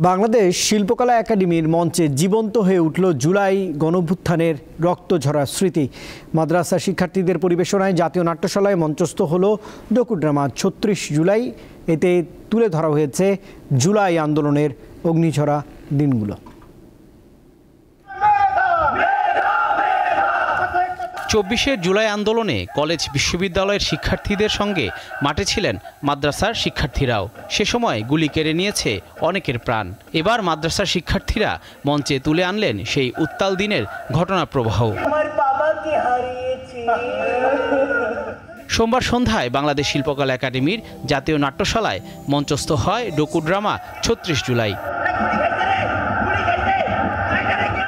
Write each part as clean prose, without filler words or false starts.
বাংলাদেশ শিল্পকলা একাডেমির মঞ্চে জীবন্ত হয়ে উঠল জুলাই গণঅভ্যুত্থানের রক্তঝরা স্মৃতি। মাদ্রাসা শিক্ষার্থীদের পরিবেশনায় জাতীয় নাট্যশালায় মঞ্চস্থ হলো ডকুড্রামা ৩৬ জুলাই। এতে তুলে ধরা হয়েছে জুলাই আন্দোলনের অগ্নিঝরা দিনগুলো। ২৪শে জুলাই আন্দোলনে কলেজ বিশ্ববিদ্যালয়ের শিক্ষার্থীদের সঙ্গে মাঠে ছিলেন মাদ্রাসার শিক্ষার্থীরাও। সে সময় গুলি কেড়ে নিয়েছে অনেকের প্রাণ। এবার মাদ্রাসার শিক্ষার্থীরা মঞ্চে তুলে আনলেন সেই উত্তাল দিনের ঘটনা প্রবাহ। সোমবার সন্ধ্যায় বাংলাদেশ শিল্পকলা একাডেমির জাতীয় নাট্যশালায় মঞ্চস্থ হয় ডকুড্রামা ৩৬ জুলাই।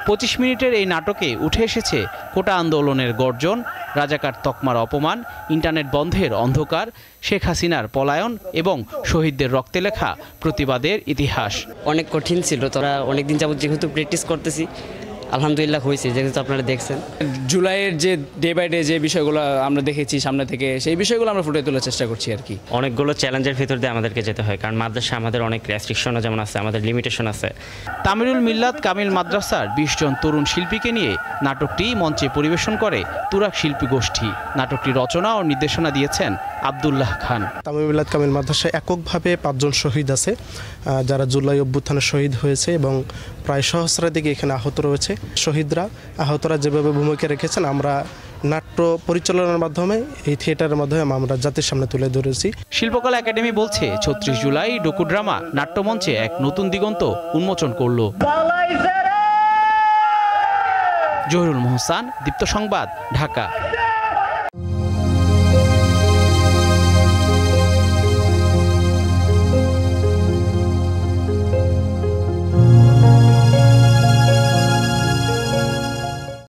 ২৫ মিনিটের এই নাটকে উঠে এসেছে কোটা আন্দোলনের গর্জন, রাজাকার তকমার অপমান, ইন্টারনেট বন্ধের অন্ধকার, শেখ হাসিনার পলায়ন এবং শহীদদের রক্তে লেখা প্রতিবাদের ইতিহাস। অনেক কঠিন ছিল, তোরা অনেকদিন যাবত যেহেতু প্র্যাকটিস করতেছি, আলহামদুলিল্লাহ হয়েছে, যেহেতু আপনারা দেখছেন। জুলাইয়ের যে ডে বাই ডে যে বিষয়গুলো আমরা দেখেছি সামনে থেকে, সেই বিষয়গুলো আমরা ফুটিয়ে তোলার চেষ্টা করছি আর কি। অনেকগুলো চ্যালেঞ্জের ভিতর দিয়ে আমাদেরকে যেতে হয়, কারণ মাদ্রাসা আমাদের অনেক রেস্ট্রিকশনও যেমন আছে, আমাদের লিমিটেশন আছে। তামিরুল মিল্লাত কামিল মাদ্রাসার ২০ জন তরুণ শিল্পীকে নিয়ে নাটকটি মঞ্চে পরিবেশন করে তুরাগ শিল্পী গোষ্ঠী। নাটকটি রচনা ও নির্দেশনা দিয়েছেন আব্দুল্লাহ খান। তামিরুল মিল্লাত কামিল মাদ্রাসায় এককভাবে ৫ জন শহীদ আছে, যারা জুলাই অভ্যুত্থানে শহীদ হয়েছে এবং প্রায় সহস্রাধিক এখানে আহত রয়েছে। শহীদরা আহতরা যেভাবে ভূমিকা রেখেছেন, আমরা নাট্য পরিচালনার মাধ্যমে, এই থিয়েটারের মাধ্যমে আমরা জাতির সামনে তুলে ধরেছি। শিল্পকলা একাডেমি বলছে ৩৬ জুলাই ডকুড্রামা নাট্যমঞ্চে এক নতুন দিগন্ত উন্মোচন করল। জহিরুল মোহসান, দীপ্ত সংবাদ, ঢাকা।